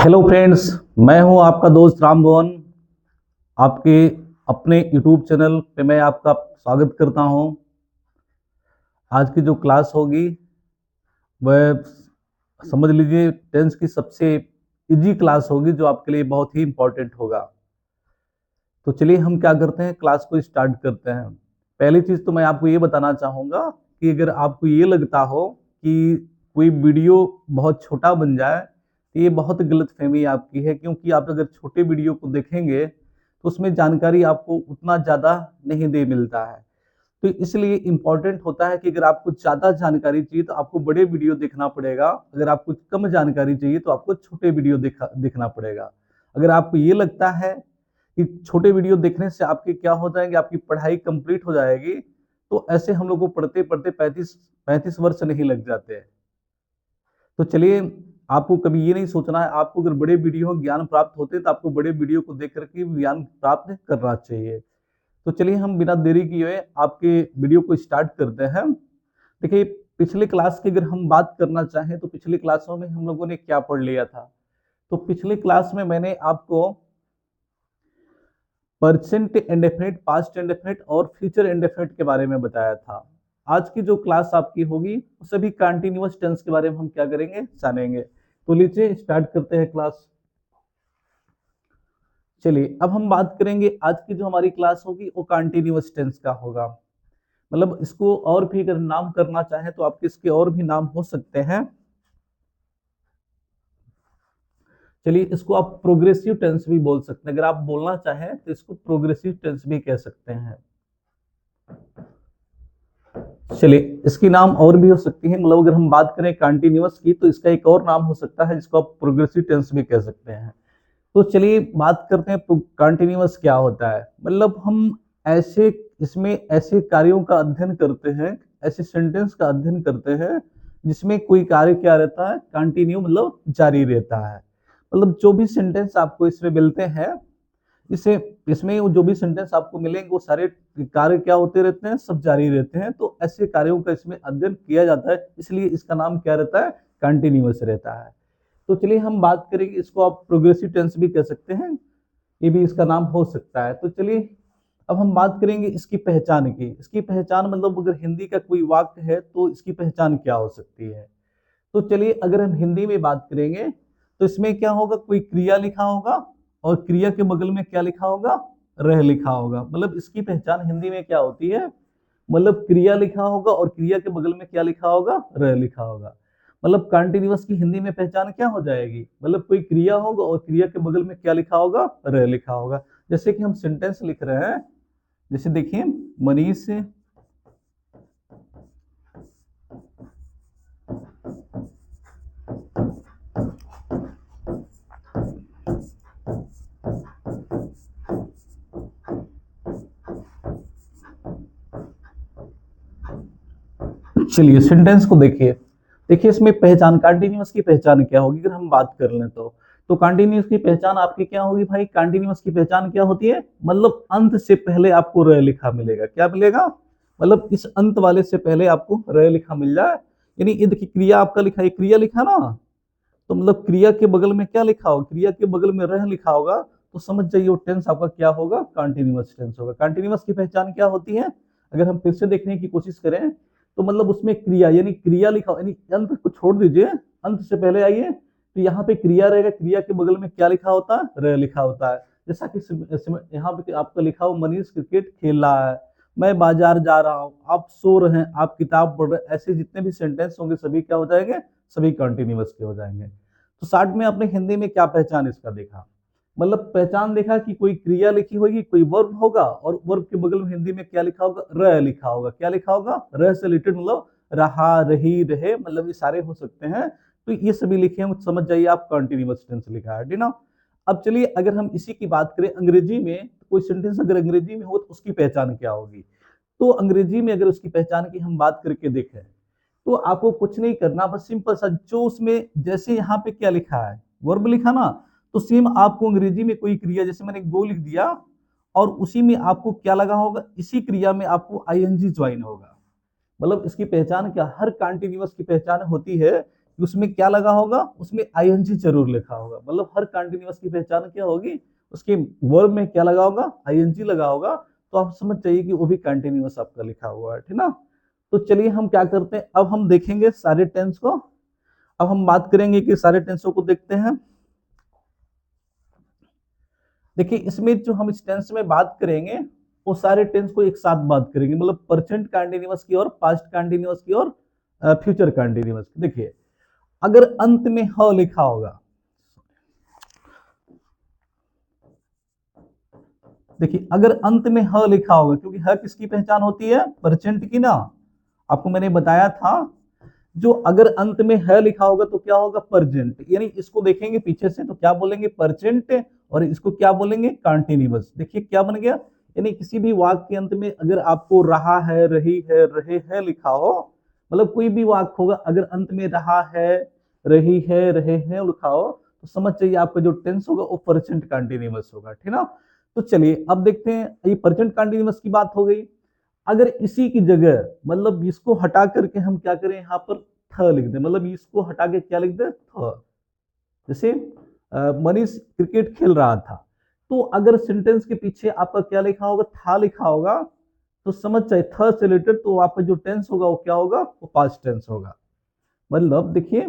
Hello friends, मैं हूं आपका दोस्त राम भुवन। आपके अपने यूट्यूब चैनल पे मैं आपका स्वागत करता हूं। आज की जो क्लास होगी वह समझ लीजिए टेंस की सबसे इजी क्लास होगी, जो आपके लिए बहुत ही इम्पोर्टेंट होगा। तो चलिए हम क्या करते हैं, क्लास को स्टार्ट करते हैं। पहली चीज़ तो मैं आपको ये बताना चाहूँगा कि अगर आपको ये लगता हो कि कोई वीडियो बहुत छोटा बन जाए तो ये बहुत गलतफहमी आपकी है, क्योंकि आप अगर छोटे वीडियो को देखेंगे तो उसमें जानकारी आपको उतना ज़्यादा नहीं दे मिलता है। तो इसलिए इम्पोर्टेंट होता है कि अगर आपको ज़्यादा जानकारी चाहिए तो आपको बड़े वीडियो देखना पड़ेगा, अगर आपको कम जानकारी चाहिए तो आपको छोटे वीडियो देखना पड़ेगा। अगर आपको ये लगता है कि छोटे वीडियो देखने से आपके क्या हो जाएंगे, आपकी पढ़ाई कंप्लीट हो जाएगी, तो ऐसे हम लोग को पढ़ते पढ़ते 35 वर्ष नहीं लग जाते हैं। तो चलिए, आपको कभी ये नहीं सोचना है, आपको अगर बड़े वीडियो ज्ञान प्राप्त होते तो आपको बड़े वीडियो को देख करके ज्ञान प्राप्त करना चाहिए। तो चलिए हम बिना देरी किए आपके वीडियो को स्टार्ट करते हैं। देखिए, पिछले क्लास की अगर हम बात करना चाहें तो पिछली क्लासों में हम लोगों ने क्या पढ़ लिया था। तो पिछले क्लास में मैंने आपको परसेंट इंडेफिनिट, पास्ट इंडेफिनिट और फ्यूचर इंडेफिनिट के बारे में बताया था। आज की जो क्लास आपकी होगी वो सभी कंटिन्यूअस टेंस के बारे में हम क्या करेंगे, जानेंगे। तो लीजिए स्टार्ट करते हैं क्लास। चलिए अब हम बात करेंगे, आज की जो हमारी क्लास होगी वो कंटिन्यूअस टेंस का होगा। मतलब इसको और भी अगर नाम करना चाहे तो आपके इसके और भी नाम हो सकते हैं। चलिए इसको आप प्रोग्रेसिव टेंस भी बोल सकते हैं, अगर आप बोलना चाहें तो इसको प्रोग्रेसिव टेंस भी कह सकते हैं। चलिए इसकी नाम और भी हो सकती है, मतलब अगर हम बात करें कंटिन्यूअस की तो इसका एक और नाम हो सकता है जिसको आप प्रोग्रेसिव टेंस भी कह सकते हैं। तो चलिए बात करते हैं कंटिन्यूअस क्या होता है। मतलब हम ऐसे इसमें ऐसे कार्यों का अध्ययन करते हैं, ऐसे सेंटेंस का अध्ययन करते हैं जिसमें कोई कार्य क्या रहता है, कंटिन्यू मतलब जारी रहता है। मतलब जो भी सेंटेंस आपको इसमें मिलते हैं, इसे इसमें जो भी सेंटेंस आपको मिलेंगे वो सारे कार्य क्या होते रहते हैं, सब जारी रहते हैं। तो ऐसे कार्यों का इसमें अध्ययन किया जाता है, इसलिए इसका नाम क्या रहता है, कंटिन्यूअस रहता है। तो चलिए हम बात करेंगे, इसको आप प्रोग्रेसिव टेंस भी कह सकते हैं, ये भी इसका नाम हो सकता है। तो चलिए अब हम बात करेंगे इसकी पहचान की। इसकी पहचान मतलब अगर हिंदी का कोई वाक्य है तो इसकी पहचान क्या हो सकती है। तो चलिए अगर हम हिंदी में बात करेंगे तो इसमें क्या होगा, कोई क्रिया लिखा होगा और क्रिया के बगल में क्या लिखा होगा, रह लिखा होगा। मतलब इसकी पहचान हिंदी में क्या होती है, मतलब क्रिया लिखा होगा और क्रिया के बगल में क्या लिखा होगा, रह लिखा होगा। मतलब कंटिन्यूअस की हिंदी में पहचान क्या हो जाएगी, मतलब कोई क्रिया होगा और क्रिया के बगल में क्या लिखा होगा, रह लिखा होगा। जैसे कि हम सेंटेंस लिख रहे हैं, जैसे देखिए मनीष चलिए सेंटेंस को देखिए। देखिए इसमें पहचान कंटिन्यूअस की पहचान क्या होगी, अगर हम बात कर लें तो कंटिन्यूअस की पहचान आपकी क्या होगी भाई, कंटिन्यूअस की पहचान क्या होती है, मतलब अंत से पहले आपको र लिखा मिलेगा। क्या मिलेगा, मतलब इस अंत वाले से पहले आपको र लिखा मिल जाए। यानी ये देखिए क्रिया आपका लिखा है, क्रिया लिखा ना, तो मतलब क्रिया के बगल में क्या लिखा होगा, क्रिया के बगल में रह लिखा होगा, तो समझ जाइए वो टेंस आपका क्या होगा, कंटिन्यूअस टेंस होगा। कंटिन्यूअस की पहचान क्या होती है, अगर हम फिर से देखने की कोशिश करें तो मतलब उसमें क्रिया यानी क्रिया लिखा, यानी अंत को छोड़ दीजिए, अंत से पहले आइए तो यहाँ पे क्रिया रहेगा, क्रिया के बगल में क्या लिखा होता है, रह लिखा होता है। जैसा कि यहाँ पे आपका लिखा हो, मनीष क्रिकेट खेल रहा है, मैं बाजार जा रहा हूँ, आप सो रहे हैं, आप किताब पढ़ रहे हैं, ऐसे जितने भी सेंटेंस होंगे सभी क्या हो जाएंगे, सभी कंटिन्यूअस के हो जाएंगे। तो शार्ट में आपने हिंदी में क्या पहचान इसका देखा, मतलब पहचान देखा कि कोई क्रिया लिखी होगी, कोई वर्ब होगा और वर्ब के बगल में हिंदी में क्या लिखा होगा, रह लिखा होगा। क्या लिखा होगा, रह से रिलेटेड, मतलब रहा, रही, रहे, मतलब ये सारे हो सकते हैं। तो ये सभी लिखे हैं, समझ जाइए आप कंटिन्यूअस टेंस लिखा है ना। अब चलिए अगर हम इसी की बात करें अंग्रेजी में, तो कोई सेंटेंस अगर अंग्रेजी में हो तो उसकी पहचान क्या होगी। तो अंग्रेजी में अगर उसकी पहचान की हम बात करके देखें तो आपको कुछ नहीं करना, बस सिंपल सा जो उसमें, जैसे यहाँ पे क्या लिखा है, वर्ब लिखा ना, तो सेम आपको अंग्रेजी में कोई क्रिया, जैसे मैंने गो लिख दिया और उसी में आपको क्या लगा होगा, इसी क्रिया में आपको आईएनजी ज्वाइन होगा। मतलब इसकी पहचान क्या, हर कंटिन्यूअस की पहचान होती है उसमें क्या लगा होगा, उसमें आईएनजी जरूर लिखा होगा। मतलब हर कंटिन्यूअस की पहचान क्या होगी, उसके वर्ब में क्या लगा होगा, आईएनजी लगा होगा। तो आप समझ जाइए कि वो भी कंटिन्यूअस आपका लिखा हुआ है, ठीक ना। तो चलिए हम क्या करते हैं, अब हम देखेंगे सारे टेंस को। अब हम बात करेंगे कि सारे टेंसों को देखते हैं। देखिए इसमें जो हम इस टेंस में बात करेंगे वो सारे टेंस को एक साथ बात करेंगे, मतलब प्रेजेंट कंटीन्यूअस की और पास्ट कंटीन्यूअस की और फ्यूचर कंटीन्यूअस की। देखिए अगर अंत में ह लिखा होगा, देखिए अगर अंत में ह लिखा होगा, क्योंकि ह किसकी पहचान होती है, प्रेजेंट की ना। आपको मैंने बताया था जो अगर अंत में है लिखा होगा तो क्या होगा, प्रेजेंट। यानी इसको देखेंगे पीछे से तो क्या बोलेंगे, प्रेजेंट, और इसको क्या बोलेंगे, कंटीन्यूअस। देखिए क्या बन गया, यानी किसी भी वाक्य के अंत में अगर आपको रहा है, रही है, रहे हैं लिखा हो, मतलब कोई भी वाक्य होगा अगर अंत में रहा है, रही है, रहे हैं लिखा हो, तो समझ जाइए आपका जो टेंस होगा वो प्रेजेंट कंटीन्यूअस होगा, ठीक ना। तो चलिए अब देखते हैं, ये प्रेजेंट कंटीन्यूअस की बात हो गई। अगर इसी की जगह मतलब इसको हटा करके हम क्या करें, यहाँ पर थ लिख दे, मतलब इसको हटा के क्या लिख दे, थ। जैसे मनीष क्रिकेट खेल रहा था, तो अगर सेंटेंस के पीछे आपका क्या लिखा होगा, था लिखा होगा, तो समझ जाए थ से रिलेटेड तो आपका जो टेंस होगा वो क्या होगा, वो पास्ट टेंस होगा। मतलब देखिए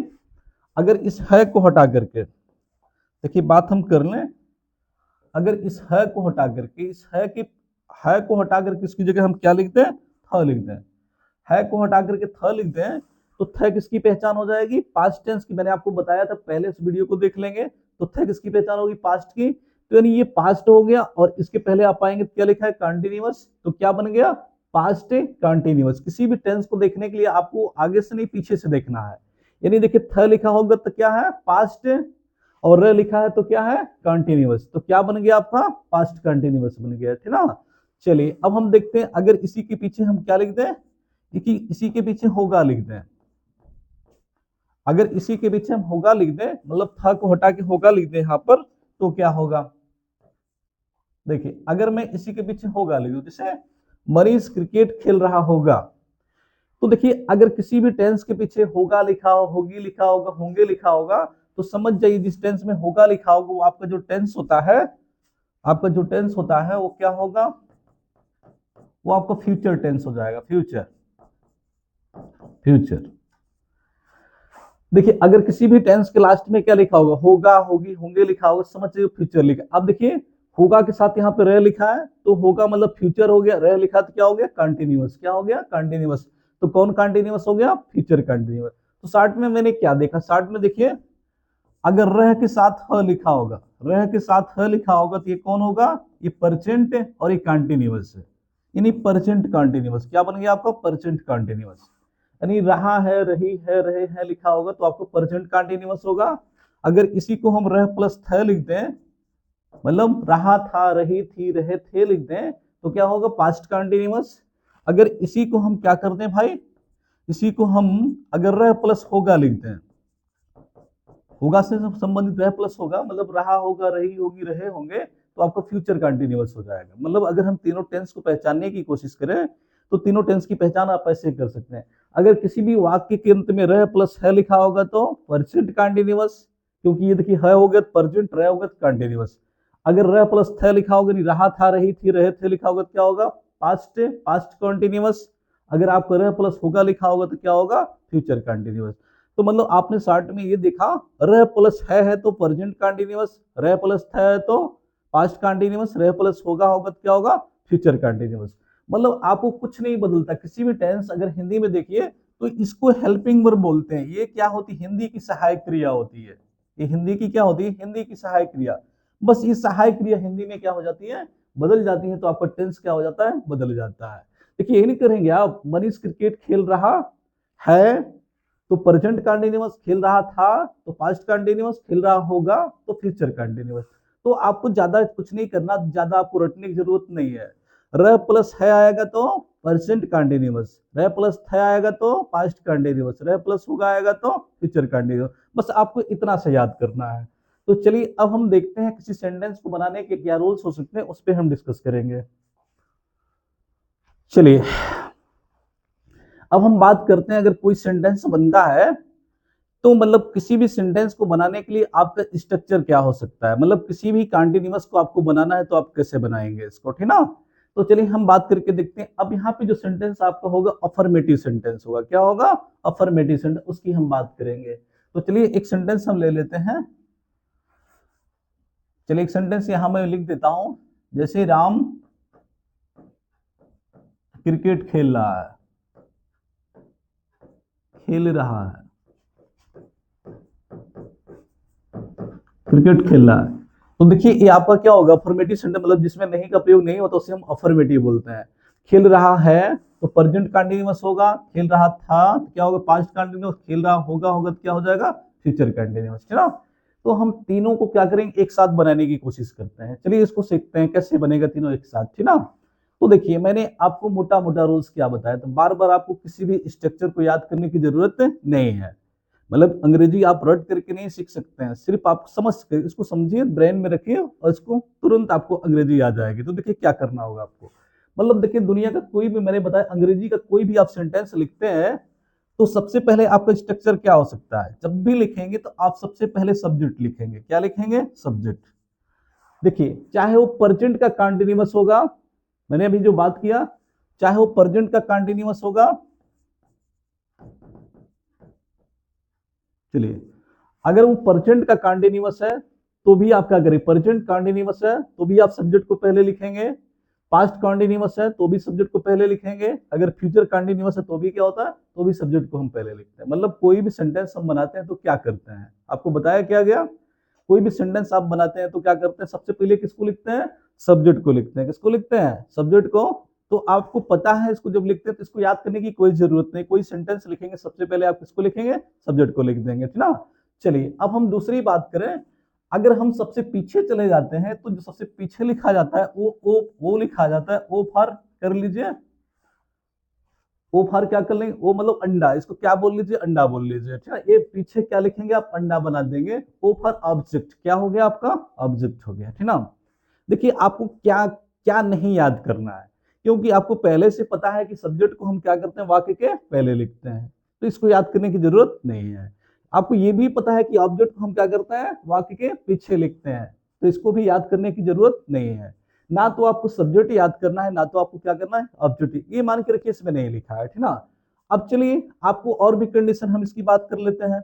अगर इस है को हटा करके, देखिए बात हम कर लें, अगर इस है को हटा करके, इस है को हटा करके इसकी जगह हम क्या लिख दें, थ लिख दें, है को हटा करके थ लिख दें, तो थ किसकी पहचान हो जाएगी, पास्ट टेंस की। मैंने आपको बताया था, पहले इस वीडियो को देख लेंगे। तो थ किसकी पहचान होगी, पास्ट की। तो यानी ये पास्ट हो गया, और इसके पहले आप पाएंगे क्या लिखा है, कंटिन्यूअस। तो क्या बन गया, पास्ट कंटिन्यूअस। किसी भी टेंस को देखने के लिए आपको आगे से नहीं पीछे से देखना है। यानी देखिए थ लिखा होगा तो क्या है, पास्ट, और र लिखा है तो क्या है, कंटिन्यूअस। तो क्या बन गया आपका, पास्ट कंटिन्यूअस बन गया, ठीक ना। चलिए अब हम देखते हैं, अगर इसी के पीछे हम क्या लिख दें, इसी के पीछे होगा लिख दें। अगर इसी के पीछे हम होगा लिख दें, मतलब था को हटा के होगा लिख दें यहां पर, तो क्या होगा, देखिए अगर मैं इसी के पीछे होगा लिख दूं, जैसे मरीज क्रिकेट खेल रहा होगा, तो देखिए अगर किसी भी टेंस के पीछे होगा लिखा हो, होगी लिखा होगा, होंगे लिखा होगा, तो समझ जाइए जिस टेंस में होगा लिखा होगा वो आपका जो टेंस होता है, आपका जो टेंस होता है वो क्या होगा, वो आपका फ्यूचर टेंस हो जाएगा, फ्यूचर, फ्यूचर। देखिए अगर किसी भी टेंस के लास्ट में क्या लिखा होगा, होगा, होगी, होंगे लिखा होगा, समझ जाइए फ्यूचर लिखा। अब देखिए होगा के साथ यहाँ पे रह लिखा है, तो होगा मतलब फ्यूचर हो गया, रह लिखा तो क्या हो गया, कंटिन्यूअस। क्या हो गया, कंटिन्यूअस। तो कौन कंटिन्यूअस हो गया, फ्यूचर कंटिन्यूअस। तो शार्ट में मैंने क्या देखा, शार्ट में देखिए अगर रह के साथ ह लिखा होगा, रह के साथ ह लिखा होगा, तो ये कौन होगा, ये परसेंट और ये कंटिन्यूअस है। यानी परसेंट कंटिन्यूअस क्या बन गया आपका, परसेंट कंटिन्यूअस। यानी रहा है, रही है, रहे हैं लिखा होगा तो आपको परसेंट कंटिन्यूअस होगा। अगर इसी को हम रह प्लस थ लिख दें, मतलब रहा था, रही थी, रहे थे लिख दें, तो क्या होगा, पास्ट कंटिन्यूअस। अगर इसी को हम क्या कर दें भाई, इसी को हम अगर रह प्लस होगा लिख दें, होगा से संबंधित रह प्लस होगा, मतलब रहा होगा, रही होगी, रहे होंगे, तो आपका फ्यूचर कंटिन्यूअस हो जाएगा। मतलब अगर हम तीनों टेंस को पहचानने की कोशिश करें तो तीनों टेंस की पहचान आप ऐसे कर सकते हैं। अगर किसी भी वाक्य के अंत में रह प्लस है लिखा होगा तो परसेंट कंटिन्यूअस, क्योंकि ये देखिए है हो गया परसेंट, रह होगा कंटिन्यूअस। अगर रह प्लस थ लिखा होगा, नहीं रहा था, रही थी, रहे थे लिखा होगा, क्या होगा, पास्ट, पास्ट कंटिन्यूअस। अगर आपको रह प्लस होगा लिखा होगा तो क्या होगा, फ्यूचर कंटिन्यूअस। तो मतलब आपने शॉर्ट में ये देखा, रह प्लस है तो प्रेजेंट कंटिन्यूअस, रह प्लस है तो पास्ट कंटिन्यूअस, रह प्लस होगा होगा तो क्या होगा, फ्यूचर कंटिन्यूअस। मतलब आपको कुछ नहीं बदलता। किसी भी टेंस अगर हिंदी में देखिए तो इसको हेल्पिंग वर्ब बोलते हैं। ये क्या होती है, हिंदी की सहायक क्रिया होती है। ये हिंदी की क्या होती है, हिंदी की सहायक क्रिया। बस ये सहायक क्रिया हिंदी में क्या हो जाती है, बदल जाती है, तो आपका टेंस क्या हो जाता है, बदल जाता है। देखिए ये नहीं करेंगे आप, मनीष क्रिकेट खेल रहा है तो प्रेजेंट कंटिन्यूअस, खेल रहा था तो पास्ट कंटिन्यूअस, खेल रहा होगा तो फ्यूचर कंटिन्यूअस। तो आपको ज्यादा कुछ नहीं करना, ज्यादा आपको रटने की जरूरत नहीं है। र प्लस है आएगा तो प्रेजेंट कंटिन्यूअस, र प्लस है आएगा तो पास्ट कंटिन्यूअस, र प्लस होगा आएगा तो फ्यूचर कंटिन्यूअस। बस आपको इतना से याद करना है। तो चलिए अब हम देखते हैं किसी सेंटेंस को बनाने के क्या रूल्स हो सकते हैं, उस पर हम डिस्कस करेंगे। चलिए अब हम बात करते हैं, अगर कोई सेंटेंस बनता है तो मतलब किसी भी सेंटेंस को बनाने के लिए आपका स्ट्रक्चर क्या हो सकता है, मतलब किसी भी कॉन्टिन्यूअस को आपको बनाना है तो आप कैसे बनाएंगे इसको, ठीक ना। तो चलिए हम बात करके देखते हैं। अब यहाँ पे जो सेंटेंस आपका होगा अफर्मेटिव सेंटेंस होगा। क्या होगा? अफर्मेटिव सेंटेंस, उसकी हम बात करेंगे। तो चलिए एक सेंटेंस हम ले लेते हैं। चलिए एक सेंटेंस यहाँ मैं लिख देता हूं, जैसे राम क्रिकेट खेल रहा है, खेल रहा है, क्रिकेट खेल रहा है। तो देखिए ये आपका क्या होगा? अफर्मेटिव सेंटेंस, मतलब जिसमें नहीं का प्रयोग नहीं होता उसे हम अफर्मेटिव बोलते हैं। खेल रहा है तो प्रेजेंट कंटीन्यूअस होगा, खेल रहा था तो क्या होगा? पास्ट कंटीन्यूअस, खेल रहा होगा तो क्या हो जाएगा? फ्यूचर कंटीन्यूअस, है ना। तो हम तीनों को क्या करेंगे? एक साथ बनाने की कोशिश करते हैं। चलिए इसको सीखते हैं कैसे बनेगा तीनों एक साथ, ठीक ना। तो देखिए मैंने आपको मोटा मोटा रूल्स क्या बताया, तो बार बार आपको किसी भी स्ट्रक्चर को याद करने की जरूरत नहीं है। मतलब अंग्रेजी आप रट करके नहीं सीख सकते हैं, सिर्फ आप समझ के इसको समझिए, ब्रेन में रखिए और इसको तुरंत आपको अंग्रेजी आ जाएगी। तो देखिए क्या करना होगा आपको, मतलब देखिए दुनिया का कोई भी, मैंने बताया अंग्रेजी का कोई भी आप सेंटेंस लिखते हैं तो सबसे पहले आपका स्ट्रक्चर क्या हो सकता है? जब भी लिखेंगे तो आप सबसे पहले सब्जेक्ट लिखेंगे। क्या लिखेंगे? सब्जेक्ट। देखिए चाहे वो प्रेजेंट का कंटीन्यूअस होगा, मैंने अभी जो बात किया, चाहे वो प्रेजेंट का कंटीन्यूअस होगा, चलिए अगर वो प्रेजेंट का कंटीन्यूअस है तो भी आप क्या करें? प्रेजेंट कंटीन्यूअस है तो भी आप सब्जेक्ट को पहले लिखेंगे, पास्ट कंटीन्यूअस है तो भी सब्जेक्ट को पहले लिखेंगे, अगर फ्यूचर कंटीन्यूअस है तो भी क्या होता है? तो भी सब्जेक्ट को हम पहले लिखते हैं। मतलब कोई भी सेंटेंस हम बनाते हैं तो क्या करते हैं, आपको बताया क्या गया? कोई भी सेंटेंस आप बनाते हैं तो क्या करते हैं? सबसे पहले किसको लिखते हैं? सब्जेक्ट को लिखते हैं। किसको लिखते हैं? सब्जेक्ट को। तो आपको पता है इसको जब लिखते हैं तो इसको याद करने की कोई जरूरत नहीं, कोई सेंटेंस लिखेंगे सबसे पहले आप किसको लिखेंगे? सब्जेक्ट को लिख देंगे, ठीक ना। चलिए अब हम दूसरी बात करें, अगर हम सबसे पीछे चले जाते हैं तो जो सबसे पीछे लिखा जाता है वो लिखा जाता है ओ फॉर, कर लीजिए, ओ फॉर क्या कर लेंगे? ओ मतलब अंडा, इसको क्या बोल लीजिए? अंडा बोल लीजिए, ठीक है। ये पीछे क्या लिखेंगे आप? अंडा बना देंगे। ओ फॉर ऑब्जेक्ट, क्या हो गया आपका? ऑब्जेक्ट हो गया, ठीक ना। देखिए आपको क्या क्या नहीं याद करना है, क्योंकि आपको पहले से पता है कि सब्जेक्ट को हम क्या करते हैं? वाक्य के पहले लिखते हैं, तो इसको याद करने की जरूरत नहीं है। आपको ये भी पता है कि ऑब्जेक्ट को हम क्या करते हैं? वाक्य के पीछे लिखते हैं, तो इसको भी याद करने की जरूरत नहीं है। ना तो आपको सब्जेक्ट याद करना है, ना तो आपको क्या करना है? ऑब्जेक्ट। ये मान के रखिए इसमें नहीं लिखा है, ठीक ना। अब चलिए आपको और भी कंडीशन हम इसकी बात कर लेते हैं।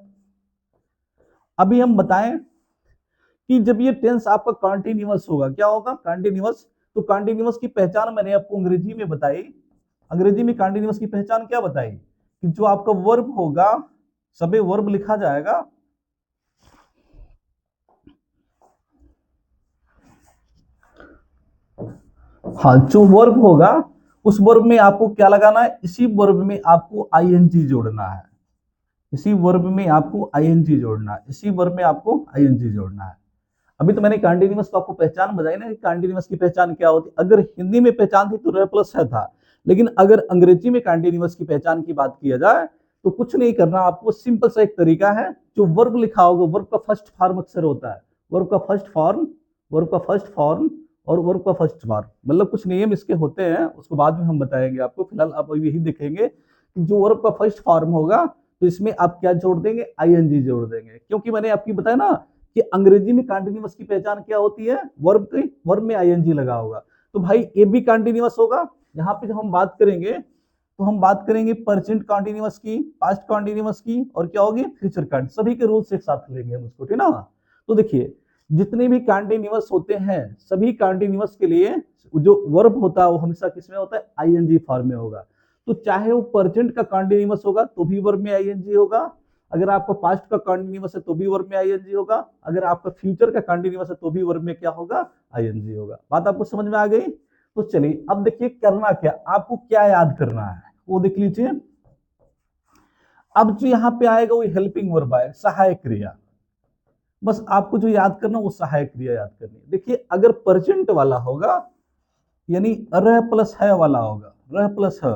अभी हम बताएं कि जब ये टेंस आपका कॉन्टिन्यूअस होगा, क्या होगा? कॉन्टिन्यूअस। तो कॉन्टिन्यूअस की पहचान मैंने आपको अंग्रेजी में बताई। अंग्रेजी में कॉन्टिन्यूअस की पहचान क्या बताई? कि जो आपका वर्ब होगा, सभी वर्ब लिखा जाएगा, हाँ जो वर्ब होगा उस वर्ब में आपको क्या लगाना है? इसी वर्ब में आपको आईएनजी जोड़ना है, इसी वर्ब में आपको आईएनजी जोड़ना है, इसी वर्ब में आपको आईएनजी जोड़ना है। अभी तो मैंने कॉन्टिन्यूअस को आपको पहचान बताई ना कि कॉन्टिन्यूअस की पहचान क्या होती है। अगर हिंदी में पहचान थी तो रह प्लस है था, लेकिन अगर अंग्रेजी में कॉन्टिन्यूअस की पहचान की बात किया जाए तो कुछ नहीं करना आपको, सिंपल सा एक तरीका है। जो वर्ब लिखा होगा, वर्ब का फर्स्ट फॉर्म अक्सर होता है, वर्ब का फर्स्ट फॉर्म, वर्ब का फर्स्ट फॉर्म और वर्ब का फर्स्ट फॉर्म, मतलब कुछ नियम इसके होते हैं, उसको बाद में हम बताएंगे आपको। फिलहाल आप यही देखेंगे कि जो वर्ब का फर्स्ट फॉर्म होगा तो इसमें आप क्या जोड़ देंगे? आईएनजी जोड़ देंगे, क्योंकि मैंने आपकी बताया ना कि अंग्रेजी में कॉन्टिन्यूअस की पहचान क्या होती है? वर्ब में आईएनजी लगा होगा। तो भाई ये भी कॉन्टिन्यूअस होगा। यहाँ पे जब हम बात करेंगे तो हम बात करेंगे प्रेजेंट कॉन्टिन्यूअस की, पास्ट कॉन्टिन्यूअस की, और क्या होगी? Future continuous. सभी के रूल्स एक साथ लेंगे हम उसको, ठीक ना। तो देखिए जितने भी कॉन्टिन्यूअस होते हैं, सभी कॉन्टिन्यूअस के लिए जो वर्ब होता है वो हमेशा किसमें होता है? आईएनजी फॉर्म में होगा। तो चाहे वो प्रेजेंट का कॉन्टिन्यूअस होगा तो भी वर्ब में आईएनजी होगा, अगर आपका पास्ट का कॉन्टिन्यूअस है तो भी वर्ब में आईएनजी होगा, अगर आपका फ्यूचर का कॉन्टिन्यूअस है तो भी वर्ब में क्या होगा? आईएनजी होगा। बात आपको समझ में आ गई? तो चलिए अब देखिए करना क्या, आपको क्या याद करना है वो देख लीजिए। अब जो यहाँ पे आएगा वो हेल्पिंग वर्ब आएगा, सहायक क्रिया। बस आपको जो याद करना वो सहायक क्रिया याद करनी है। देखिए अगर प्रेजेंट वाला होगा यानी रह प्लस है वाला होगा, रह प्लस है,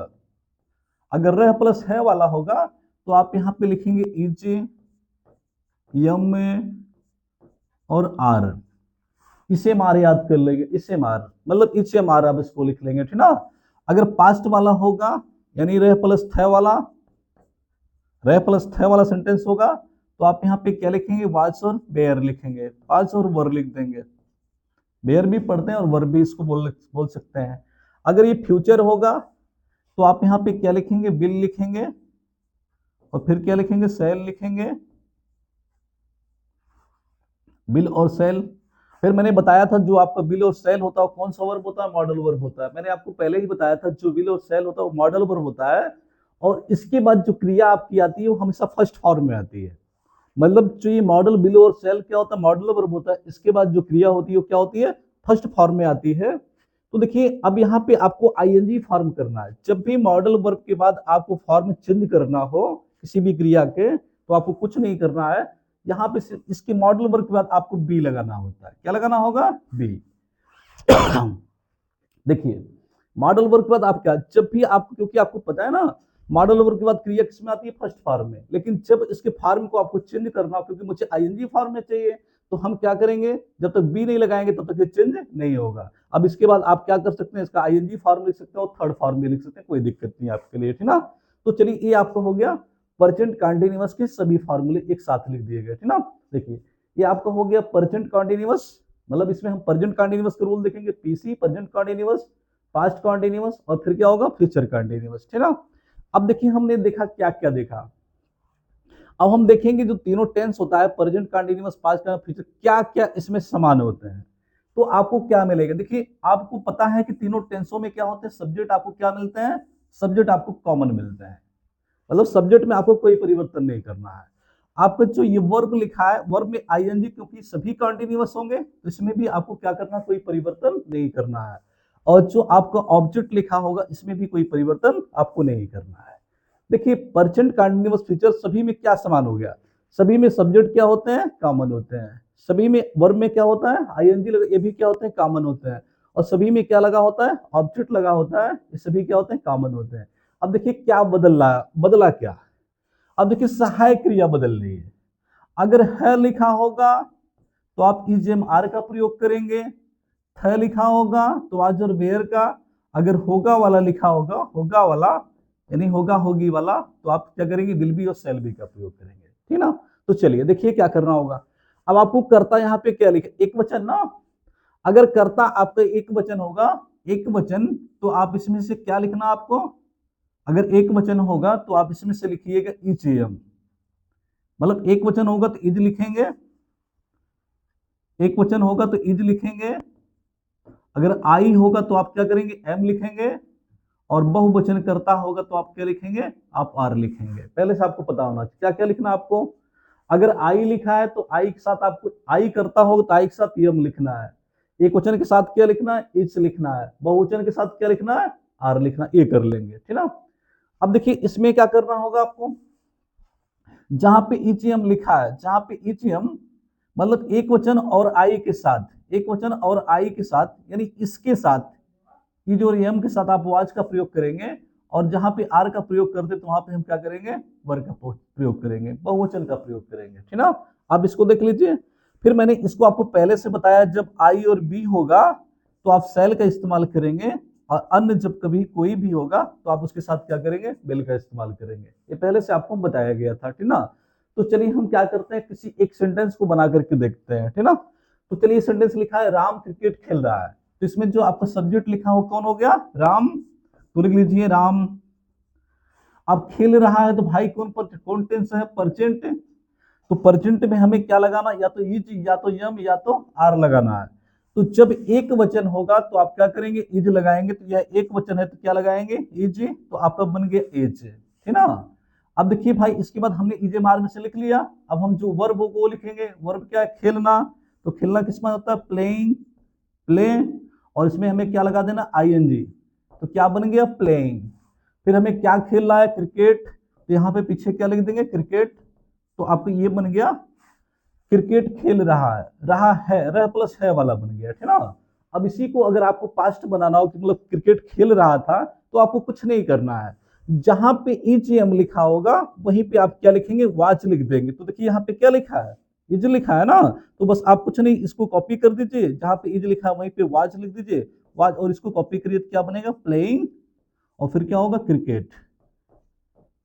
अगर रह प्लस है वाला होगा तो आप यहाँ पे लिखेंगे इज, यम और आर। इसे मार याद कर लेंगे, इसे मार मतलब इसे मार आप इसको लिख लेंगे, ठीक ना। अगर पास्ट वाला होगा यानी रह प्लस थे वाला, रह प्लस थे वाला सेंटेंस होगा तो आप यहाँ पे क्या लिखेंगे, वाच और बेयर लिखेंगे, वाच और वर लिख देंगे। बेयर भी पढ़ते हैं और वर भी इसको बोल सकते हैं। अगर ये फ्यूचर होगा तो आप यहाँ पे क्या लिखेंगे, बिल लिखेंगे और फिर क्या लिखेंगे, सेल लिखेंगे, बिल और सेल। फिर मैंने बताया था जो आपका बिल और सेल होता है कौन सा वर्ब होता है, मॉडल वर्ब होता है। मैंने आपको पहले ही बताया था जो बिल और सेल होता है वो मॉडल वर्ब होता है, और इसके बाद जो क्रिया आपकी आती है वो हमेशा फर्स्ट फॉर्म में आती है। मतलब जो ये मॉडल, बिल और सेल क्या होता है, मॉडल वर्ब होता है, इसके बाद जो क्रिया होती है वो क्या होती है, फर्स्ट फॉर्म में आती है। तो देखिए अब यहाँ पे आपको आईएनजी फॉर्म करना है। जब भी मॉडल वर्ब के बाद आपको फॉर्म चेंज करना हो किसी भी क्रिया के, तो आपको कुछ नहीं करना है, यहाँ पे इसके मॉडल वर्ब के बाद आपको बी लगाना होता है। क्या लगाना होगा, बी। देखिए मॉडल वर्ब के बाद आप क्या, जब भी आपको, क्योंकि आपको पता है ना मॉडल वर्ब के बाद क्रिया किसमें आती है, फर्स्ट फॉर्म में, लेकिन जब इसके फॉर्म को आपको चेंज करना हो, क्योंकि मुझे आईएनजी फॉर्म में चाहिए, तो हम क्या करेंगे, जब तक बी नहीं लगाएंगे तब तक ये चेंज नहीं होगा। अब इसके बाद आप क्या कर सकते हैं, इसका आईएनजी फॉर्म लिख सकते हैं और थर्ड फॉर्म में लिख सकते हैं, कोई दिक्कत नहीं आपके लिए, ठीक ना। तो चलिए ये आपका हो गया परसेंट कॉन्टिन्यूअस के सभी फॉर्मूले एक साथ लिख दिए गए, ठीक ना। देखिए ये आपका हो गया परसेंट कॉन्टिन्यूअस, मतलब इसमें हम प्रेजेंट कॉन्टिन्यूअस का रूल देखेंगे, PC present continuous, past continuous और फिर क्या होगा, फ्यूचर कॉन्टिन्यूअस, ठीक ना। अब देखिए हमने देखा क्या क्या देखा, अब हम देखेंगे जो तीनों टेंस होता है, प्रेजेंट कॉन्टिन्यूअस, पास्ट का, फ्यूचर, क्या क्या इसमें समान होते हैं। तो आपको क्या मिलेगा, देखिए आपको पता है कि तीनों टेंसों में क्या होते हैं, सब्जेक्ट आपको क्या मिलते हैं, सब्जेक्ट आपको कॉमन मिलते हैं, मतलब सब्जेक्ट में आपको कोई परिवर्तन नहीं करना है। आपका जो ये वर्ब लिखा है, वर्ब में आईएनजी, क्योंकि सभी कंटिन्यूअस होंगे तो इसमें भी आपको क्या करना, कोई परिवर्तन नहीं करना है। और जो आपका ऑब्जेक्ट लिखा होगा इसमें भी कोई परिवर्तन आपको नहीं करना है। देखिए परसेंट कंटिन्यूअस फीचर सभी में क्या समान हो गया, सभी में सब्जेक्ट क्या होते हैं, कॉमन होते हैं, सभी में वर्ब में क्या होता है, आईएनजी लगा, ये भी क्या होते हैं, कॉमन होते हैं, और सभी में क्या लगा होता है, ऑब्जेक्ट लगा होता है, ये सभी क्या होते हैं, कॉमन होते हैं। अब देखिए क्या बदला क्या, अब देखिए सहायक क्रिया बदल रही है। अगर है लिखा होगा तो आप इजेम आर का प्रयोग करेंगे, थ लिखा होगा तो आज और वेयर का, अगर होगा वाला लिखा होगा, होगा वाला यानी होगा होगी वाला, तो आप क्या करेंगे, विल बी और शैल बी का प्रयोग करेंगे, ठीक ना। तो चलिए देखिए क्या करना होगा। अब आपको कर्ता यहाँ पे क्या लिखा, एक वचन ना, अगर कर्ता आपका एक वचन होगा, एक वचन, तो आप इसमें से क्या लिखना आपको, अगर एक वचन होगा तो आप इसमें से लिखिएगा इचएम, मतलब एक वचन होगा तो इज लिखेंगे, एक वचन होगा तो इज लिखेंगे, अगर आई होगा तो आप क्या करेंगे, एम लिखेंगे, और बहुवचन करता होगा तो आप क्या लिखेंगे, आप आर लिखेंगे। पहले से आपको पता होना चाहिए क्या क्या लिखना आपको। अगर आई लिखा है तो आई के साथ आपको, आई करता होगा तो आई के साथ यम लिखना है, एक वचन के साथ क्या लिखना है, इच लिखना है, बहुवचन के साथ क्या लिखना है, आर लिखना, ये कर लेंगे, ठीक ना। अब देखिए इसमें क्या करना होगा आपको, जहां पे इचियम लिखा है, जहां पे इचियम मतलब एक वचन और आई के साथ, एक वचन और आई के साथ, यानी इसके साथ इज और एम के साथ आप वाज का प्रयोग करेंगे, और जहां पे आर का प्रयोग करते तो वहां पे हम क्या करेंगे, वर का प्रयोग करेंगे, बहुवचन का प्रयोग करेंगे, ठीक ना। आप इसको देख लीजिए। फिर मैंने इसको आपको पहले से बताया, जब आई और बी होगा तो आप सेल का इस्तेमाल करेंगे, और अन्य जब कभी कोई भी होगा तो आप उसके साथ क्या करेंगे, बिल का इस्तेमाल करेंगे। ये पहले से आपको बताया गया था, ठीक ना। तो चलिए हम क्या करते हैं, किसी एक सेंटेंस को बना करके देखते हैं, ठीक ना। तो चलिए सेंटेंस लिखा है, राम क्रिकेट खेल रहा है, तो इसमें जो आपका सब्जेक्ट लिखा हो कौन हो गया, राम, तो लिख लीजिए राम। अब खेल रहा है तो भाई कौन टेंस है, परसेंट, तो परसेंट में हमें क्या लगाना, या तो इज, या तो यम, या तो आर लगाना है। तो जब एक वचन होगा तो आप क्या करेंगे, इज लगाएंगे, तो यह एक वचन है तो क्या लगाएंगे, इज, तो आपका बन गया एज, ठीक ना। अब देखिए भाई इसके बाद हमने इज मार में से लिख लिया, अब हम जो वर्ब हो वो लिखेंगे, वर्ब क्या है, खेलना, तो खेलना किसमें होता है, प्लेइंग, प्ले, और इसमें हमें क्या लगा देना, आईएनजी, तो क्या बन गया, प्लेइंग। फिर हमें क्या खेल रहा है, क्रिकेट, तो यहाँ पे पीछे क्या लिख देंगे, क्रिकेट, तो आपको ये बन गया क्रिकेट खेल रहा है, रह प्लस है वाला बन गया, ठीक ना। अब इसी को अगर आपको पास्ट बनाना हो कि मतलब क्रिकेट खेल रहा था, तो आपको कुछ नहीं करना है, जहां पे इज लिखा होगा वहीं पे आप क्या लिखेंगे, वाच लिख देंगे। तो देखिए यहाँ पे क्या लिखा है, इज लिखा है ना, तो बस आप कुछ नहीं, इसको कॉपी कर दीजिए, जहां पे इज लिखा है वहीं पे वाच लिख दीजिए, वाच, और इसको कॉपी करिए तो क्या बनेगा, प्लेइंग, और फिर क्या होगा, क्रिकेट।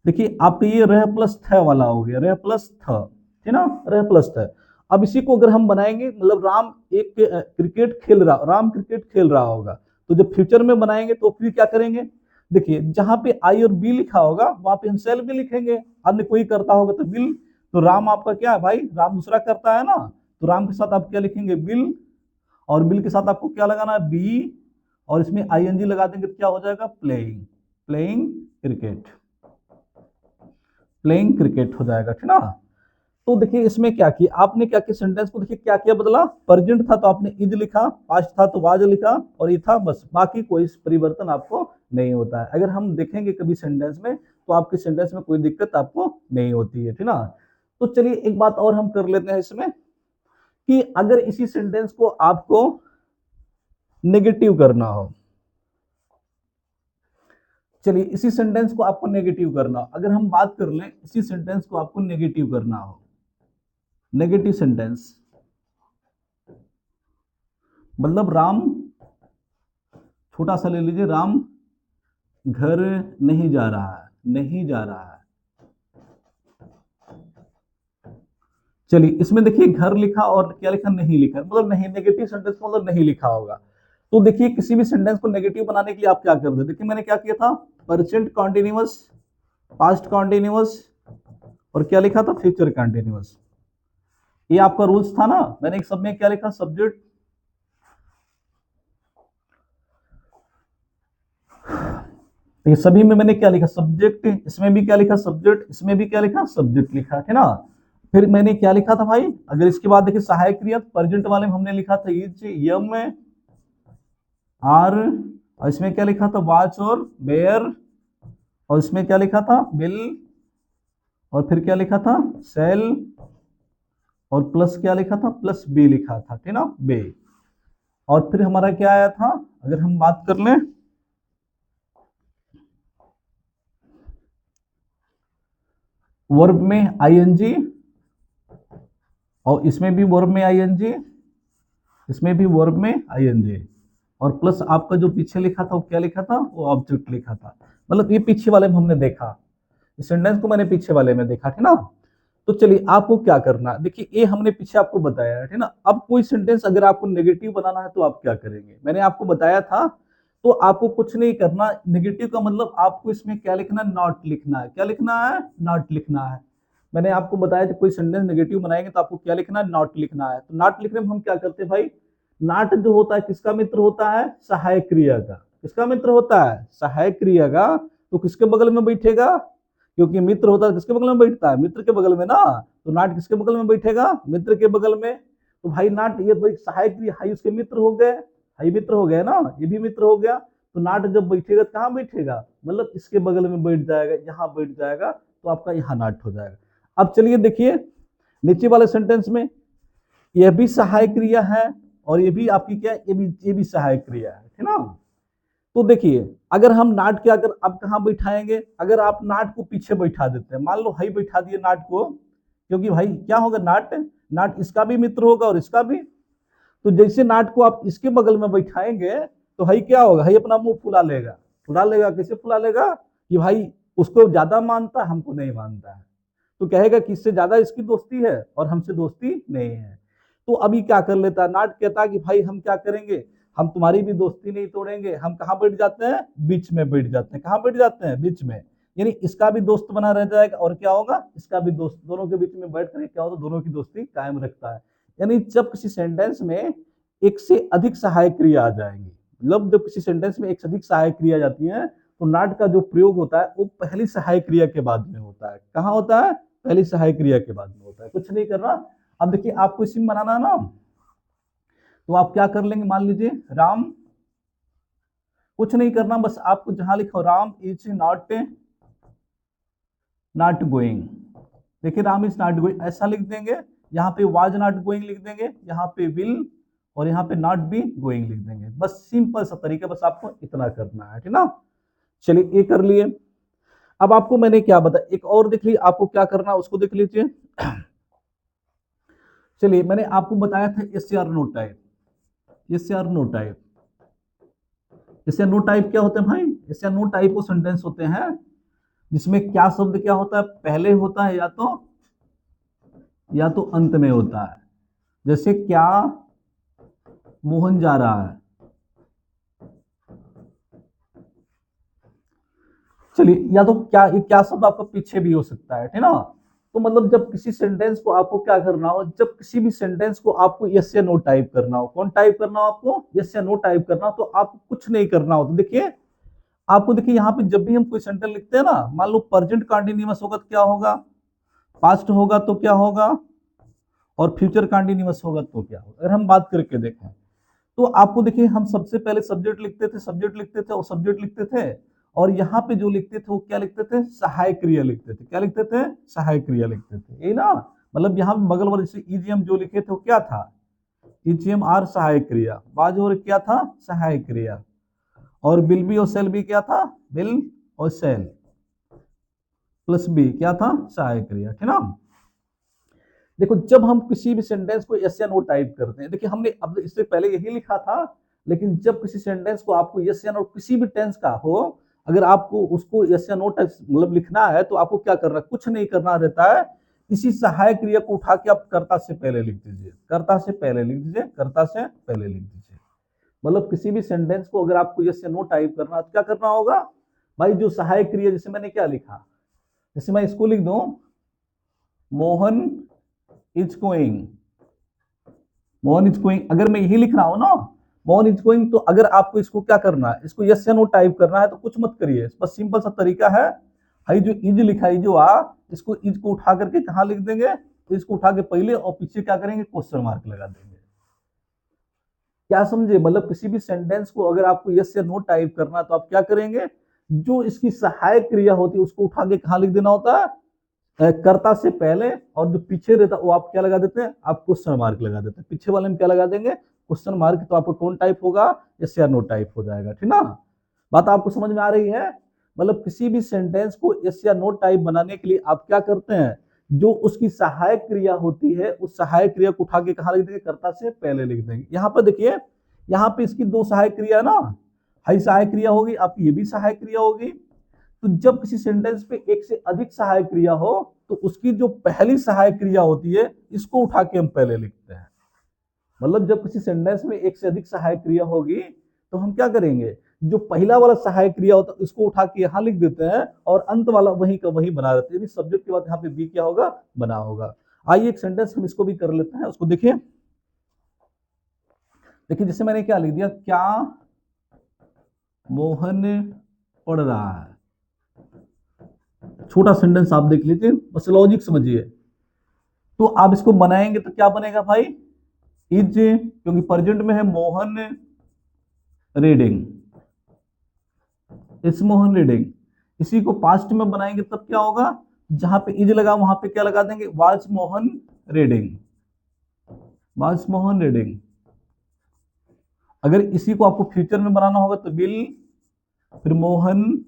देखिए आप ये रह प्लस थ वाला हो गया, रह प्लस थ, है ना, रह प्लस है। अब इसी को अगर हम बनाएंगे, मतलब राम एक क्रिकेट खेल रहा, राम क्रिकेट खेल रहा होगा, तो जब फ्यूचर में बनाएंगे तो फिर क्या करेंगे, देखिए जहां पे आई और बी लिखा होगा वहां पे हम सेल भी लिखेंगे, अन्य कोई करता होगा तो बिल। तो राम आपका क्या है भाई, राम दूसरा करता है ना, तो राम के साथ आप क्या लिखेंगे, बिल, और बिल के साथ आपको क्या लगाना है, बी, और इसमें आईएनजी लगा देंगे तो क्या हो जाएगा, playing, playing cricket, playing cricket हो जाएगा, ठीक ना। तो देखिए इसमें क्या किया आपने, क्या किया सेंटेंस को, देखिए क्या क्या बदला, प्रेजेंट था तो आपने इज लिखा, पास्ट था तो वाज लिखा, और ये था बस, बाकी कोई परिवर्तन आपको नहीं होता है। अगर हम देखेंगे कभी सेंटेंस में तो आपके सेंटेंस में कोई दिक्कत आपको नहीं होती है, ठीक ना। तो चलिए एक बात और हम कर लेते हैं इसमें, कि अगर इसी सेंटेंस को आपको नेगेटिव करना हो, चलिए इसी सेंटेंस को आपको नेगेटिव करना हो, अगर हम बात कर लें इसी सेंटेंस को आपको नेगेटिव करना हो, नेगेटिव सेंटेंस, मतलब राम, छोटा सा ले लीजिए, राम घर नहीं जा रहा है, नहीं जा रहा है। चलिए इसमें देखिए घर लिखा और क्या लिखा, नहीं लिखा, मतलब नहीं, नेगेटिव सेंटेंस का मतलब नहीं लिखा होगा। तो देखिए किसी भी सेंटेंस को नेगेटिव बनाने के लिए आप क्या कर दे, देखिए मैंने क्या किया था, प्रेजेंट कॉन्टिन्यूअस, पास्ट कॉन्टिन्यूअस, और क्या लिखा था, फ्यूचर कॉन्टिन्यूअस। ये आपका रूल्स था ना, मैंने एक सब में क्या लिखा, सब्जेक्ट, ये सभी में मैंने क्या लिखा, सब्जेक्ट, इसमें भी क्या लिखा, सब्जेक्ट, इसमें भी क्या लिखा, सब्जेक्ट लिखा, है ना। फिर मैंने क्या लिखा था भाई, अगर इसके बाद देखिए सहायक क्रिया, प्रेजेंट वाले में हमने लिखा था इज, यम, आर, और इसमें क्या लिखा था, वाच और बेयर, और इसमें क्या लिखा था, बिल, और फिर क्या लिखा था, सेल, और प्लस क्या लिखा था, प्लस बी लिखा था, ठीक ना, बे। और फिर हमारा क्या आया था, अगर हम बात कर लें, वर्ब में आईएनजी, और इसमें भी वर्ब में आईएनजी, इसमें भी वर्ब में आईएनजी, और प्लस आपका जो पीछे लिखा था वो क्या लिखा था, वो ऑब्जेक्ट लिखा था। मतलब ये पीछे वाले में हमने देखा, इस सेंटेंस को मैंने पीछे वाले में देखा, ठीक ना। तो चलिए आपको क्या करना है, देखिए ये हमने पीछे आपको बताया है, ठीक ना। अब कोई सेंटेंस अगर आपको नेगेटिव बनाना है तो आप क्या करेंगे, मैंने आपको बताया था, तो आपको कुछ नहीं करना, नेगेटिव का मतलब आपको इसमें क्या लिखना है, नॉट लिखना है, क्या लिखना है, नॉट लिखना है। मैंने आपको बताया जब कोई सेंटेंस नेगेटिव बनाएंगे तो आपको क्या लिखना है, नॉट लिखना है। तो नॉट लिखने में हम क्या करते हैं भाई, नॉट जो होता है किसका मित्र होता है, सहायक क्रिया का, किसका मित्र होता है, सहायक क्रिया का। तो किसके बगल में बैठेगा, क्योंकि मित्र होता है किसके बगल में बैठता है, मित्र के बगल में ना, तो नाट किसके बगल में बैठेगा, मित्र के बगल में। तो भाई नाट ये तो सहायक क्रिया, हाई उसके मित्र हो गए, हाई मित्र हो गए ना, ये भी मित्र हो गया। तो नाट जब बैठेगा कहाँ बैठेगा, मतलब इसके बगल में बैठ जाएगा, यहाँ बैठ जाएगा, तो आपका यहाँ नाट हो जाएगा। अब चलिए देखिए नीचे वाले सेंटेंस में, यह भी सहायक क्रिया है, और ये भी आपकी क्या, ये भी सहायक क्रिया है ना। तो देखिए अगर हम नाट के, अगर आप कहाँ बैठाएंगे, अगर आप नाट को पीछे बैठा देते हैं, मान लो हाई बैठा दिए नाट को, क्योंकि भाई क्या होगा, नाट, नाट इसका भी मित्र होगा और इसका भी। तो जैसे नाट को आप इसके बगल में बैठाएंगे तो भाई क्या होगा, भाई अपना मुंह फुला लेगा, फुला लेगा, कैसे फुला लेगा, कि भाई उसको ज्यादा मानता है, हमको नहीं मानता है, तो कहेगा कि इससे ज्यादा इसकी दोस्ती है और हमसे दोस्ती नहीं है। तो अभी क्या कर लेता है, नाट कहता है कि भाई हम क्या करेंगे, हम तुम्हारी भी दोस्ती नहीं तोड़ेंगे, हम कहाँ बैठ जाते हैं, बीच में बैठ जाते हैं, कहाँ बैठ जाते हैं, बीच में। यानी इसका भी दोस्त बना रह जाएगा, और क्या होगा, इसका भी दोस्त, दोनों के बीच में बैठ कर क्या होता है, दोनों की दोस्ती कायम रखता है। यानी जब किसी सेंटेंस में एक से अधिक सहायक क्रिया आ जाएंगी, मतलब जब किसी सेंटेंस में एक से अधिक सहायक क्रिया आ जाती है, तो नाट का जो प्रयोग होता है वो पहली सहायक क्रिया के बाद में होता है। कहाँ होता है, पहली सहायक क्रिया के बाद में होता है, कुछ नहीं करना। अब देखिए आपको इसी में बनाना ना, तो आप क्या कर लेंगे, मान लीजिए राम, कुछ नहीं करना, बस आपको जहां लिखो Ram is not, not going, देखिए राम इज नॉट गोइंग ऐसा लिख देंगे, यहाँ पे वाज नॉट गोइंग लिख देंगे, यहाँ पे विल, और यहाँ पे नॉट बी गोइंग लिख देंगे। बस सिंपल सा तरीका, बस आपको इतना करना है, ठीक ना। चलिए ये कर लिए। अब आपको मैंने क्या बताया, एक और देख लीजिए आपको क्या करना उसको देख लीजिए। चलिए मैंने आपको बताया था S R no type, S R no type, S R no type क्या होते हैं भाई, एस आर नो टाइप वो सेंटेंस होते हैं जिसमें क्या शब्द क्या होता है, पहले होता है या तो या तो अंत में होता है, जैसे क्या मोहन जा रहा है। चलिए, या तो क्या, ये क्या शब्द आपका पीछे भी हो सकता है, ठीक ना। तो मतलब जब किसी सेंटेंस को आपको क्या करना हो, जब किसी भी सेंटेंस को आपको यस या नो टाइप करना हो, कौन टाइप करना हो आपको, यस या नो टाइप करना हो, तो आपको कुछ नहीं करना हो। तो देखिए, आपको देखिए यहाँ पे जब भी हम कोई सेंटेंस लिखते हैं ना, मान लो प्रेजेंट कंटीन्यूअस होगा तो क्या होगा, पास्ट होगा तो क्या होगा, और फ्यूचर कंटीन्यूअस होगा तो क्या होगा। अगर हम बात करके देखें तो आपको देखिए, हम सबसे पहले सब्जेक्ट लिखते थे, सब्जेक्ट लिखते थे और सब्जेक्ट लिखते थे, और यहाँ पे जो लिखते थे वो क्या लिखते थे, सहायक क्रिया लिखते थे। क्या लिखते थे, सहायक क्रिया लिखते थे, यही ना। मतलब यहाँ पे बगल वाले जैसे ईजीएम जो लिखे थे वो क्या था, ईजीएम आर सहायक क्रिया, बाज और क्या था, सहायक क्रिया, और बिल बी और सेल बी क्या था, बिल और सेल प्लस बी क्या था, सहायक क्रिया, ठीक ना। देखो, जब हम किसी भी सेंटेंस को यस या नो टाइप करते हैं, देखिए हमने अब इससे पहले यही लिखा था, लेकिन जब किसी सेंटेंस को आपको यस या नो किसी भी टेंस का हो, अगर आपको उसको यस या नो टाइप मतलब लिखना है, तो आपको क्या करना है, कुछ नहीं करना रहता है। इसी सहायक क्रिया को उठा के आप कर्ता से पहले लिख दीजिए, कर्ता से पहले लिख दीजिए, कर्ता से पहले लिख दीजिए। मतलब किसी भी सेंटेंस को अगर आपको यस या नो टाइप करना है तो क्या करना होगा भाई, जो सहायक क्रिया, जैसे मैंने क्या लिखा, जैसे मैं इसको लिख दूं, Mohan is going, Mohan is going, अगर मैं यही लिख रहा हूं ना, मोहन इज गोइंग, तो अगर आपको इसको क्या करना है, इसको यस या नो टाइप करना है, तो कुछ मत करिए, बस सिंपल सा तरीका है। भाई जो इज लिखा है, जो इसको इज को उठा करके कहां लिख देंगे, तो इसको उठा के पहले और पीछे क्या करेंगे, क्वेश्चन मार्क लगा देंगे। क्या समझे, मतलब किसी भी सेंटेंस को अगर आपको यस या नो टाइप करना है, तो आप क्या करेंगे, जो इसकी सहायक क्रिया होती है उसको उठा के कहां लिख देना होता है, कर्ता से पहले, और जो पीछे रहता वो आप क्या लगा देते हैं, आप क्वेश्चन मार्क लगा देते हैं, पीछे वाले में क्या लगा देंगे, क्वेश्चन मार्क। तो आपको कौन टाइप होगा, यस या नो टाइप हो जाएगा, ठीक ना। बात आपको समझ में आ रही है। मतलब किसी भी सेंटेंस को यस या नो टाइप बनाने के लिए आप क्या करते हैं, जो उसकी सहायक क्रिया होती है उस सहायक क्रिया को उठा के कहां लिख देंगे, कर्ता से पहले लिख देंगे। यहाँ पर देखिए, यहाँ पे इसकी दो सहायक क्रिया है ना, हाई सहायक क्रिया होगी, आपकी ये भी सहायक क्रिया होगी। तो जब किसी सेंटेंस पे एक से अधिक सहायक क्रिया हो, तो उसकी जो पहली सहायक क्रिया होती है इसको उठा के हम पहले लिखते हैं। मतलब जब किसी सेंटेंस में एक से अधिक सहायक क्रिया होगी, तो हम क्या करेंगे, जो पहला वाला सहायक क्रिया होता है इसको उठा के यहां लिख देते हैं, और अंत वाला वही का वही बना देते हैं, सब्जेक्ट के बाद यहाँ पे बी क्या होगा, बना होगा। आइए एक सेंटेंस हम इसको भी कर लेते हैं, उसको देखिए। देखिए जैसे मैंने क्या लिख दिया, क्या मोहन पढ़ रहा है, छोटा सेंटेंस आप देख लीजिए, बस लॉजिक समझिए। तो आप इसको बनाएंगे तो क्या बनेगा भाई, इज, क्योंकि प्रेजेंट में है मोहन रीडिंग, इस मोहन रीडिंग, इसी को पास्ट में बनाएंगे तब क्या होगा, जहां पे इज लगा वहां पे क्या लगा देंगे, was Mohan reading, was Mohan reading. अगर इसी को आपको फ्यूचर में बनाना होगा तो विल, फिर मोहन,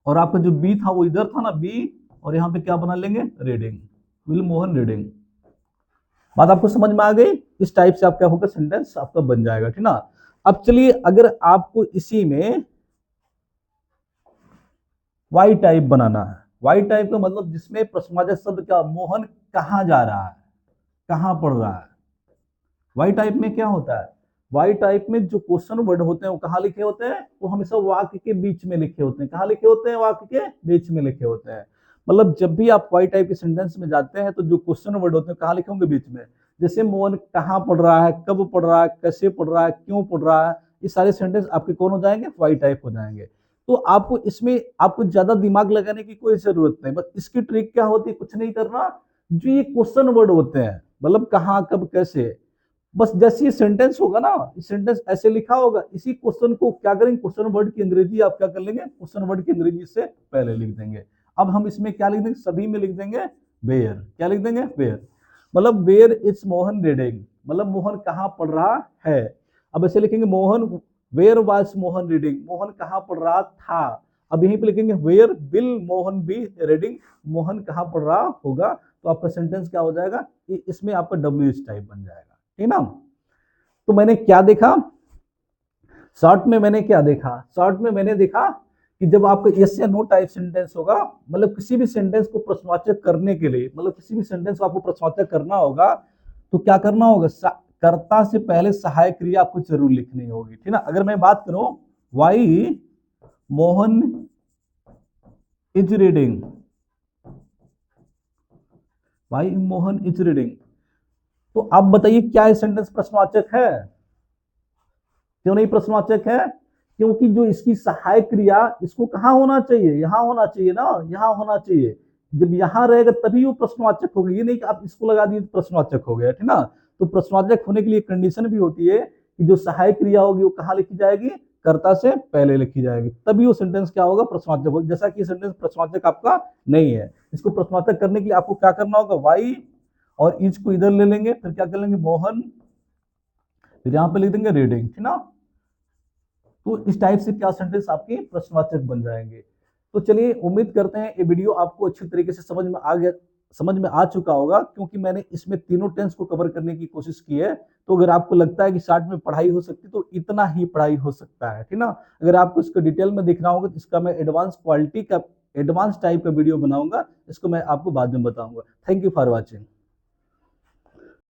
और आपका जो बी था वो इधर था ना, बी, और यहाँ पे क्या बना लेंगे, रीडिंग, विल मोहन रीडिंग। बात आपको समझ में आ गई। इस टाइप से आपका होगा सेंटेंस आपका बन जाएगा, ठीक ना। अब चलिए, अगर आपको इसी में वाई टाइप बनाना है, वाई टाइप का मतलब जिसमें प्रश्नवाचक शब्द क्या, मोहन कहाँ जा रहा है, कहाँ पढ़ रहा है। वाई टाइप में क्या होता है, वाई टाइप में जो क्वेश्चन वर्ड होते हैं वो कहाँ लिखे होते हैं, वो हमेशा वाक्य के बीच में लिखे होते हैं। कहाँ लिखे होते हैं, वाक्य के बीच में लिखे होते हैं। मतलब जब भी आप वाई टाइप के सेंटेंस में जाते हैं, तो जो क्वेश्चन वर्ड होते हैं कहाँ लिखे होंगे, बीच में। जैसे मोहन कहाँ पढ़ रहा है, कब पढ़ रहा है, कैसे पढ़ रहा है, क्यों पढ़ रहा है, ये सारे सेंटेंस आपके कौन हो जाएंगे, वाई टाइप हो जाएंगे। तो आपको इसमें आपको ज्यादा दिमाग लगाने की कोई जरूरत नहीं, बस इसकी ट्रिक क्या होती है, कुछ नहीं करना। जो ये क्वेश्चन वर्ड होते हैं, मतलब कहाँ, कब, कैसे, बस जैसे ये सेंटेंस होगा ना, सेंटेंस ऐसे लिखा होगा, इसी क्वेश्चन को क्या करेंगे, क्वेश्चन वर्ड की अंग्रेजी आप क्या कर लेंगे, क्वेश्चन वर्ड की अंग्रेजी से पहले लिख देंगे। अब हम इसमें क्या लिख देंगे, सभी में लिख देंगे वेयर, क्या लिख देंगे, वेयर। मतलब वेयर इज मोहन रीडिंग, मतलब मोहन कहाँ पढ़ रहा है। अब ऐसे लिखेंगे, Mohan where was Mohan reading, Mohan कहाँ पढ़ रहा था। अब यहीं पे लिखेंगे, where will Mohan be reading, Mohan कहाँ पढ़ रहा होगा। तो आपका सेंटेंस क्या हो जाएगा, इसमें आपका डब्ल्यू एच टाइप बन जाएगा, ठीक ना। तो मैंने क्या देखा, शॉर्ट में मैंने क्या देखा, शॉर्ट में मैंने देखा कि जब आपका यस या नो टाइप सेंटेंस होगा, मतलब किसी भी सेंटेंस को प्रश्नवाचक करने के लिए, मतलब किसी भी सेंटेंस को आपको प्रश्नवाचक करना होगा तो क्या करना होगा, कर्ता से पहले सहायक क्रिया आपको जरूर लिखनी होगी, ठीक ना। अगर मैं बात करूं why Mohan is reading, why Mohan is reading, तो आप बताइए क्या ये सेंटेंस प्रश्नवाचक है? क्यों नहीं प्रश्नवाचक है? क्योंकि जो इसकी सहायक क्रिया, इसको कहाँ होना चाहिए, यहां होना चाहिए ना, यहां होना चाहिए। जब यहां रहेगा तभी वो प्रश्नवाचक होगा, ये नहीं कि आप इसको लगा दिए तो प्रश्नवाचक हो गया, ठीक ना। तो प्रश्नवाचक होने के लिए कंडीशन भी होती है कि जो सहायक क्रिया होगी वो कहाँ लिखी जाएगी, कर्ता से पहले लिखी जाएगी, तभी वो सेंटेंस क्या होगा, प्रश्नवाचक होगा। जैसा कि सेंटेंस प्रश्नवाचक आपका नहीं है, इसको प्रश्नवाचक करने के लिए आपको क्या करना होगा, वाई और इज को इधर ले लेंगे, फिर क्या कर लेंगे, मोहन, फिर यहाँ पे लिख देंगे रीडिंग, ठीक ना। तो इस टाइप से क्या सेंटेंस आपके प्रश्नवाचक बन जाएंगे। तो चलिए उम्मीद करते हैं ये वीडियो आपको अच्छी तरीके से समझ में आ गया, समझ में आ चुका होगा, क्योंकि मैंने इसमें तीनों टेंस को कवर करने की कोशिश की है। तो अगर आपको लगता है कि शार्ट में पढ़ाई हो सकती तो इतना ही पढ़ाई हो सकता है, ठीक ना। अगर आपको इसको डिटेल में देखना होगा तो इसका मैं एडवांस क्वालिटी का, एडवांस टाइप का वीडियो बनाऊंगा, इसको मैं आपको बाद में बताऊंगा। Thank you for watching.